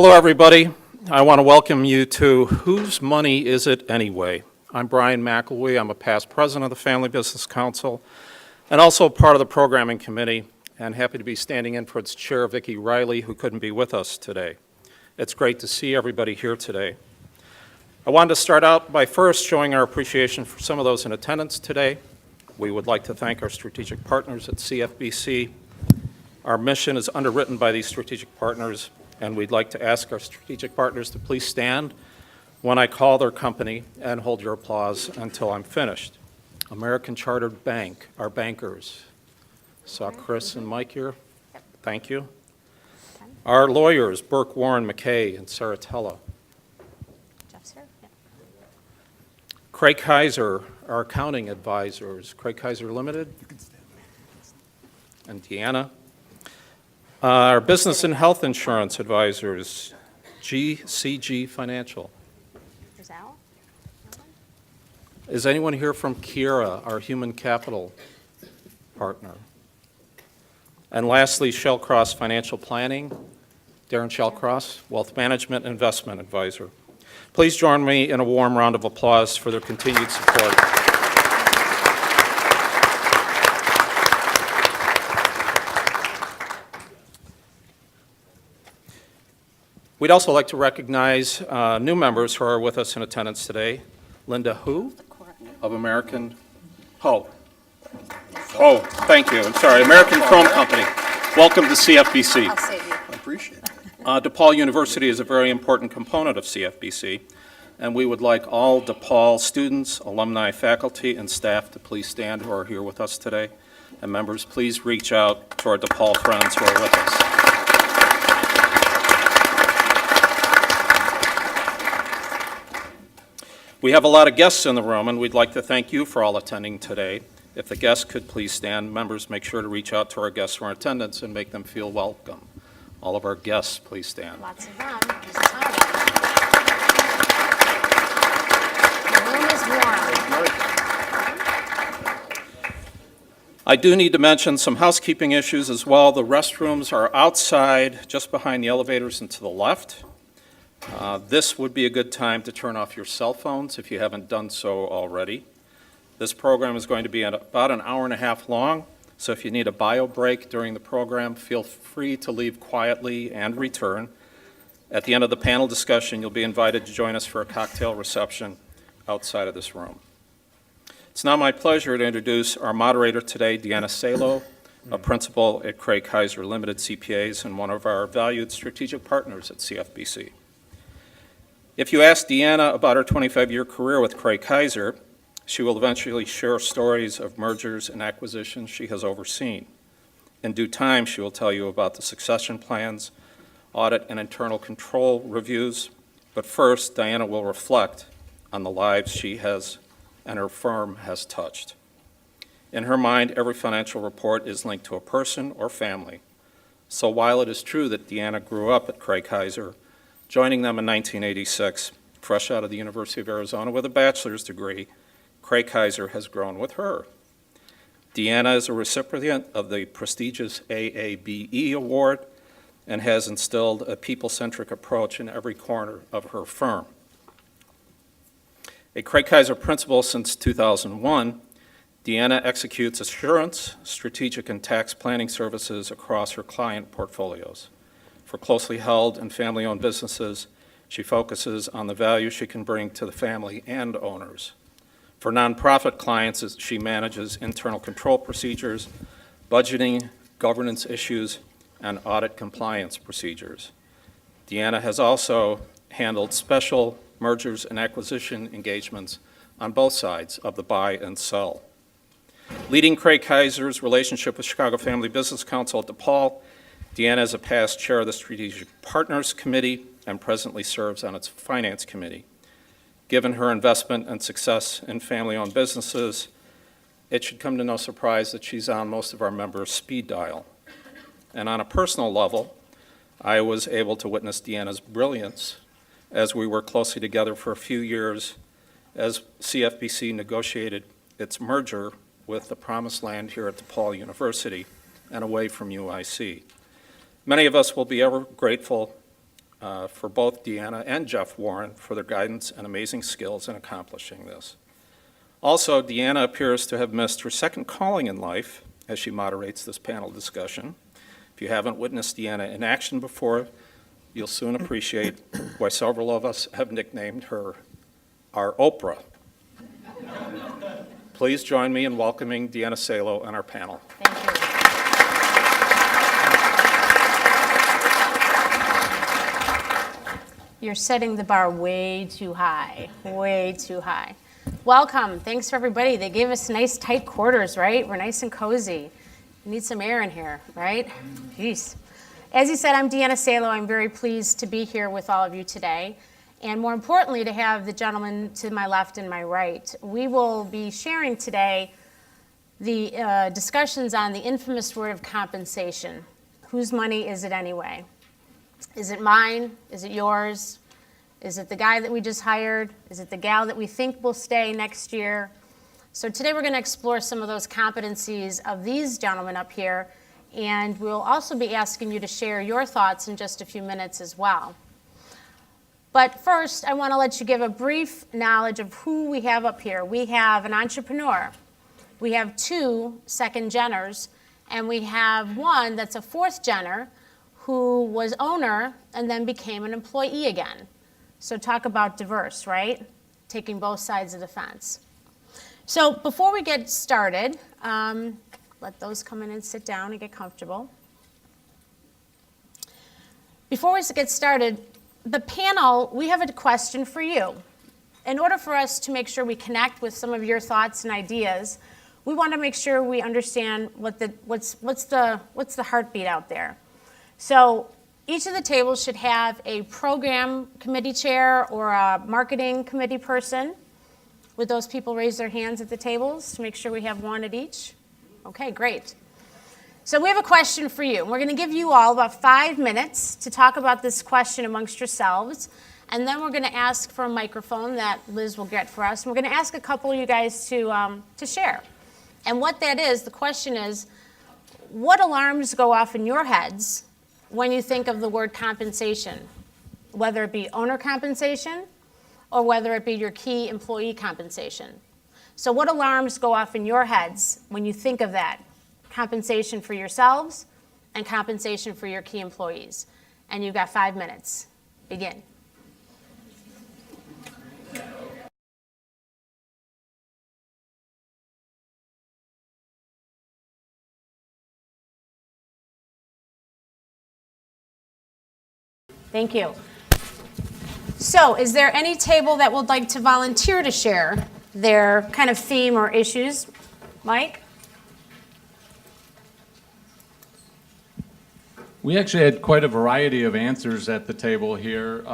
Hello, everybody. I want to welcome you to Whose Money Is It Anyway? I'm Brian McElwee. I'm a past president of the Family Business Council and also part of the programming committee, and happy to be standing in for its chair, Vicki Riley, who couldn't be with us today. It's great to see everybody here today. I wanted to start out by first showing our appreciation for some of those in attendance today. We would like to thank our strategic partners at CFBC. Our mission is underwritten by these strategic partners, and we'd like to ask our strategic partners to please stand when I call their company and hold your applause until I'm finished. American Chartered Bank, our bankers. Saw Chris and Mike here. Thank you. Our lawyers, Burke, Warren, McKay, and Saratella. Jeff's here. Yeah. Craig Kaiser, our accounting advisors. Craig Kaiser Limited. And Deanna. Our business and health insurance advisors, GCG Financial. There's Al. Is anyone here from Kiera, our human capital partner? And lastly, Shellcross Financial Planning, Darren Shellcross, Wealth Management Investment Advisor. Please join me in a warm round of applause for their continued support. We'd also like to recognize new members who are with us in attendance today. Linda Hu of American, thank you, I'm sorry, American Chrome Company. Welcome to CFBC. I'll save you. I appreciate it. DePaul University is a very important component of CFBC, and we would like all DePaul students, alumni, faculty, and staff to please stand who are here with us today. And members, please reach out to our DePaul friends who are with us. We have a lot of guests in the room, and we'd like to thank you for all attending today. If the guests could please stand, members, make sure to reach out to our guests who are in attendance and make them feel welcome. All of our guests, please stand. Lots of them. There's a ton of them. The room is warm. I do need to mention some housekeeping issues as well. The restrooms are outside, just behind the elevators and to the left. This would be a good time to turn off your cell phones if you haven't done so already. This program is going to be about an hour and a half long, so if you need a bio break during the program, feel free to leave quietly and return. At the end of the panel discussion, you'll be invited to join us for a cocktail reception outside of this room. It's now my pleasure to introduce our moderator today, Deanna Salo, a principal at Craig Kaiser Limited CPAs and one of our valued strategic partners at CFBC. If you ask Deanna about her 25-year career with Craig Kaiser, she will eventually share stories of mergers and acquisitions she has overseen. In due time, she will tell you about the succession plans, audit and internal control reviews. But first, Diana will reflect on the lives she has and her firm has touched. In her mind, every financial report is linked to a person or family. So while it is true that Deanna grew up at Craig Kaiser, joining them in 1986, fresh out of the University of Arizona with a bachelor's degree, Craig Kaiser has grown with her. Deanna is a recipient of the prestigious AABE Award and has instilled a people-centric approach in every corner of her firm. A Craig Kaiser principal since 2001, Deanna executes assurance, strategic, and tax planning services across her client portfolios. For closely held and family-owned businesses, she focuses on the value she can bring to the family and owners. For nonprofit clients, she manages internal control procedures, budgeting, governance issues, and audit compliance procedures. Deanna has also handled special mergers and acquisition engagements on both sides of the buy and sell. Leading Craig Kaiser's relationship with Chicago Family Business Council at DePaul, Deanna is a past chair of the Strategic Partners Committee and presently serves on its Finance Committee. Given her investment and success in family-owned businesses, it should come to no surprise that she's on most of our members' speed dial. And on a personal level, I was able to witness Deanna's brilliance as we worked closely together for a few years as CFBC negotiated its merger with the Promised Land here at DePaul University and away from UIC. Many of us will be ever grateful for both Deanna and Jeff Warren for their guidance and amazing skills in accomplishing this. Also, Deanna appears to have missed her second calling in life as she moderates this panel discussion. If you haven't witnessed Deanna in action before, you'll soon appreciate why several of us have nicknamed her our Oprah. Please join me in welcoming Deanna Salo on our panel. Thank you. You're setting the bar way too high, way too high. Welcome. Thanks for everybody. They gave us nice tight quarters, right? We're nice and cozy. We need some air in here, right? Jeez. As you said, I'm Deanna Salo. I'm very pleased to be here with all of you today, and more importantly, to have the gentleman to my left and my right. We will be sharing today the discussions on the infamous word of compensation. Whose money is it anyway? Is it mine? Is it yours? Is it the guy that we just hired? Is it the gal that we think will stay next year? So today we're going to explore some of those competencies of these gentlemen up here, and we'll also be asking you to share your thoughts in just a few minutes as well. But first, I want to let you give a brief knowledge of who we have up here. We have an entrepreneur. We have two second-geners, and we have one that's a fourth-gener who was owner and then became an employee again. So talk about diverse, right? Taking both sides of the fence. So before we get started, let those come in and sit down and get comfortable. Before we get started, the panel, we have a question for you. In order for us to make sure we connect with some of your thoughts and ideas, we want to make sure we understand what's the heartbeat out there. So each of the tables should have a program committee chair or a marketing committee person. Would those people raise their hands at the tables to make sure we have one at each? Okay, great. So we have a question for you. We're going to give you all about 5 minutes to talk about this question amongst yourselves, and then we're going to ask for a microphone that Liz will get for us. And we're going to ask a couple of you guys to share. And what that is, the question is, what alarms go off in your heads when you think of the word compensation, whether it be owner compensation or whether it be your key employee compensation? So what alarms go off in your heads when you think of that? Compensation for yourselves and compensation for your key employees. And you've got 5 minutes. Begin. Thank you. So is there any table that would like to volunteer to share their kind of theme or issues? Mike? We actually had quite a variety of answers at the table here.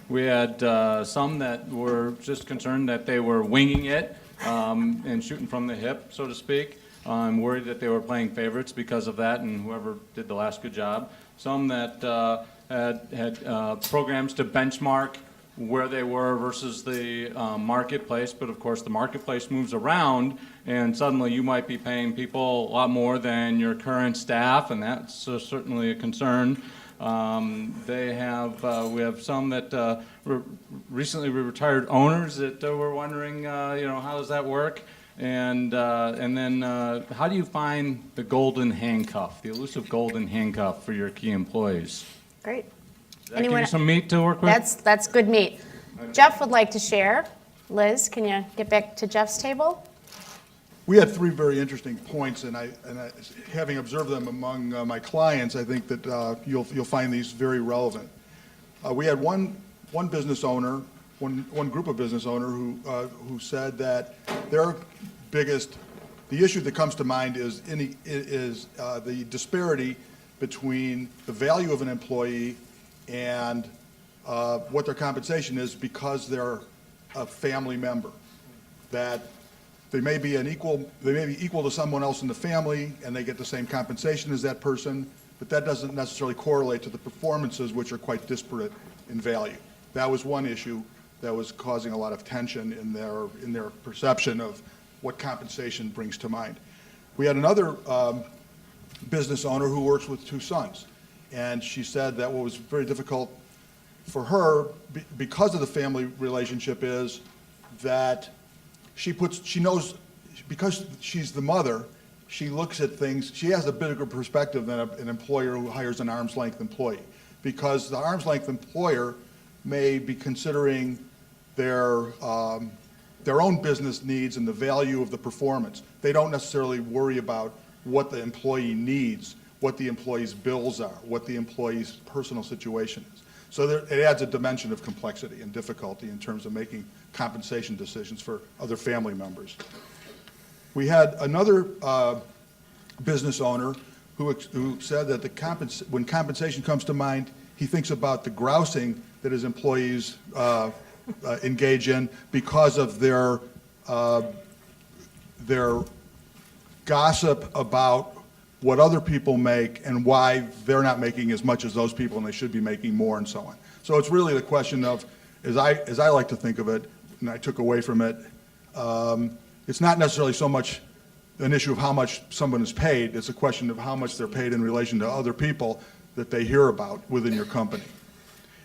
We had some that were just concerned that they were winging it and shooting from the hip, so to speak. I'm worried that they were playing favorites because of that, and whoever did the last good job. Some that had programs to benchmark where they were versus the marketplace, but of course the marketplace moves around, and suddenly you might be paying people a lot more than your current staff, and that's certainly a concern. We have some that recently retired owners that were wondering, how does that work? And then how do you find the golden handcuff, the elusive golden handcuff for your key employees? Great. Does that give you some meat to work with? That's good meat. Jeff would like to share. Liz, can you get back to Jeff's table? We had 3 very interesting points, and having observed them among my clients, I think that you'll find these very relevant. We had one business owner, one group of business owner who said that their biggest, the issue that comes to mind is the disparity between the value of an employee and what their compensation is because they're a family member. That they may be equal to someone else in the family, and they get the same compensation as that person, but that doesn't necessarily correlate to the performances, which are quite disparate in value. That was one issue that was causing a lot of tension in their perception of what compensation brings to mind. We had another business owner who works with 2 sons, and she said that what was very difficult for her, because of the family relationship, is that she knows, because she's the mother, she looks at things, she has a bigger perspective than an employer who hires an arm's length employee. Because the arm's length employer may be considering their own business needs and the value of the performance. They don't necessarily worry about what the employee needs, what the employee's bills are, what the employee's personal situation is. So it adds a dimension of complexity and difficulty in terms of making compensation decisions for other family members. We had another business owner who said that when compensation comes to mind, he thinks about the grousing that his employees engage in because of their gossip about what other people make and why they're not making as much as those people and they should be making more and so on. So it's really the question of, as I like to think of it, and I took away from it, it's not necessarily so much an issue of how much someone is paid, it's a question of how much they're paid in relation to other people that they hear about within your company.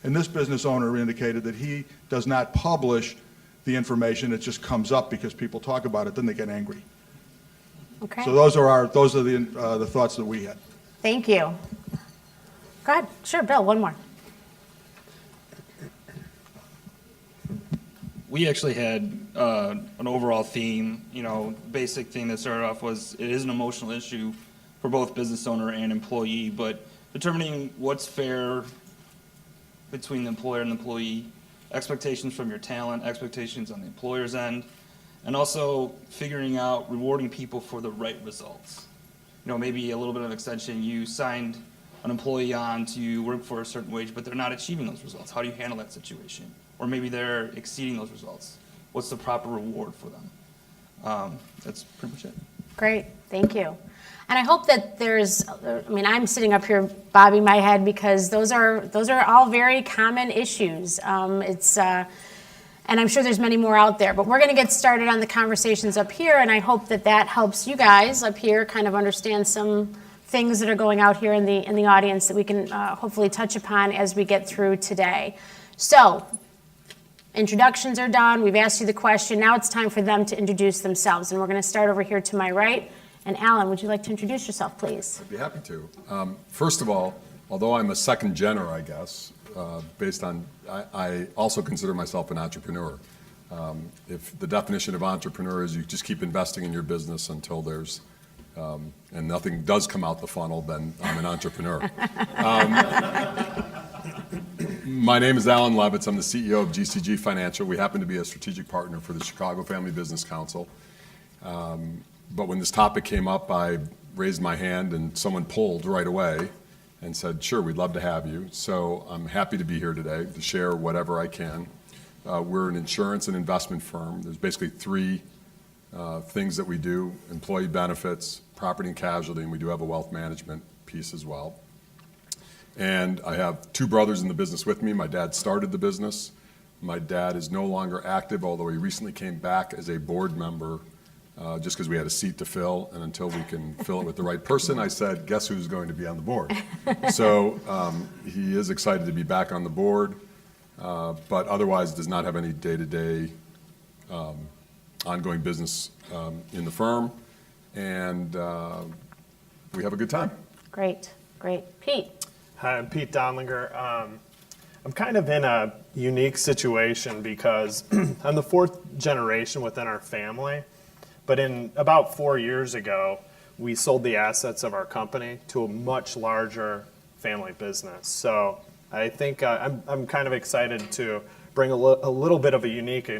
And this business owner indicated that he does not publish the information, it just comes up because people talk about it, then they get angry. Okay. So those are the thoughts that we had. Thank you. Go ahead. Sure, Bill, one more. We actually had an overall theme, basic theme that started off was it is an emotional issue for both business owner and employee, but determining what's fair between the employer and the employee, expectations from your talent, expectations on the employer's end, and also figuring out rewarding people for the right results. Maybe a little bit of extension, you signed an employee on to work for a certain wage, but they're not achieving those results. How do you handle that situation? Or maybe they're exceeding those results. What's the proper reward for them? That's pretty much it. Great, thank you. And I hope that I'm sitting up here bobbing my head because those are all very common issues. And I'm sure there's many more out there, but we're going to get started on the conversations up here, and I hope that helps you guys up here kind of understand some things that are going out here in the audience that we can hopefully touch upon as we get through today. So, introductions are done. We've asked you the question. Now it's time for them to introduce themselves, and we're going to start over here to my right. And Alan, would you like to introduce yourself, please? I'd be happy to. First of all, although I'm a second-genner, I guess, based on, I also consider myself an entrepreneur. If the definition of entrepreneur is you just keep investing in your business until there's, and nothing does come out the funnel, then I'm an entrepreneur. My name is Alan Levites. I'm the CEO of GCG Financial. We happen to be a strategic partner for the Chicago Family Business Council. But when this topic came up, I raised my hand and someone pulled right away and said, sure, we'd love to have you. So I'm happy to be here today to share whatever I can. We're an insurance and investment firm. There's basically three things that we do: employee benefits, property and casualty, and we do have a wealth management piece as well. And I have two brothers in the business with me. My dad started the business. My dad is no longer active, although he recently came back as a board member just because we had a seat to fill, and until we can fill it with the right person, I said, guess who's going to be on the board? So he is excited to be back on the board, but otherwise does not have any day-to-day ongoing business in the firm, and we have a good time. Great. Pete. Hi, I'm Pete Donlinger. I'm kind of in a unique situation because I'm the fourth generation within our family. But in about 4 years ago, we sold the assets of our company to a much larger family business. So I think I'm kind of excited to bring a little bit of a unique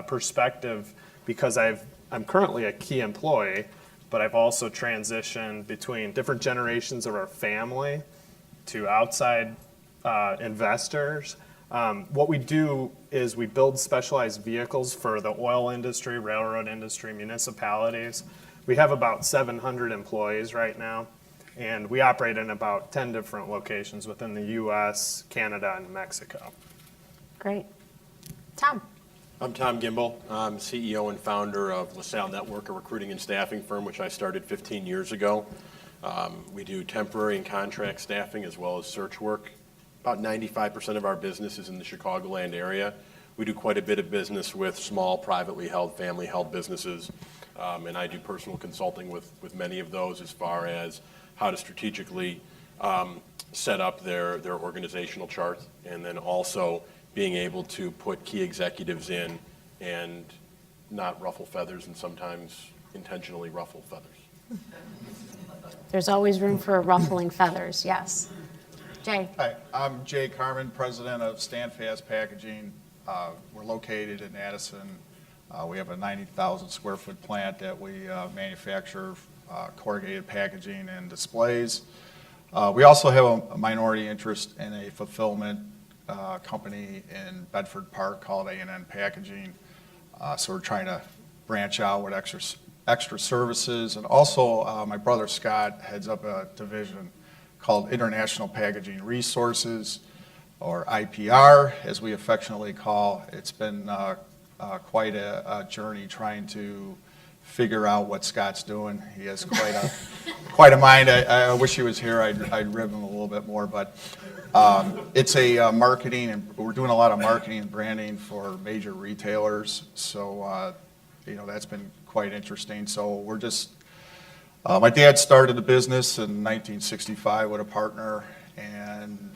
perspective because I'm currently a key employee, but I've also transitioned between different generations of our family to outside investors. What we do is we build specialized vehicles for the oil industry, railroad industry, municipalities. We have about 700 employees right now, and we operate in about 10 different locations within the U.S., Canada, and Mexico. Great. Tom. I'm Tom Gimble. I'm CEO and founder of LaSalle Network, a recruiting and staffing firm, which I started 15 years ago. We do temporary and contract staffing as well as search work. about 95% of our business is in the Chicagoland area. We do quite a bit of business with small, privately held, family-held businesses, and I do personal consulting with many of those as far as how to strategically set up their organizational chart, and then also being able to put key executives in and not ruffle feathers, and sometimes intentionally ruffle feathers. There's always room for ruffling feathers, yes. Jay? Hi, I'm Jay Carmen, president of Standfast Packaging. We're located in Addison. We have a 90,000 square foot plant that we manufacture corrugated packaging and displays. We also have a minority interest in a fulfillment company in Bedford Park called A&N Packaging. So we're trying to branch out with extra services. And also, my brother Scott heads up a division called International Packaging Resources, or IPR, as we affectionately call. It's been quite a journey trying to figure out what Scott's doing. He has quite a mind. I wish he was here. I'd rib him a little bit more, but it's a marketing, and we're doing a lot of marketing and branding for major retailers. So that's been quite interesting. So we're just my dad started the business in 1965 with a partner, and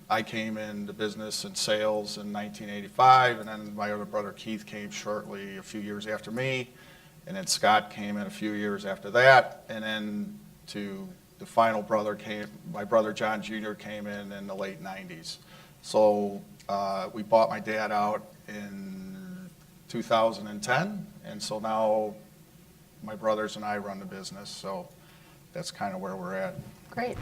I came into business in sales in 1985, and then my other brother Keith came shortly a few years after me, and then Scott came in a few years after that, and then the final brother came, my brother John Jr. came in the late 90s. So we bought my dad out in 2010, and so now my brothers and I run the business, so that's kind of where we're at. Great.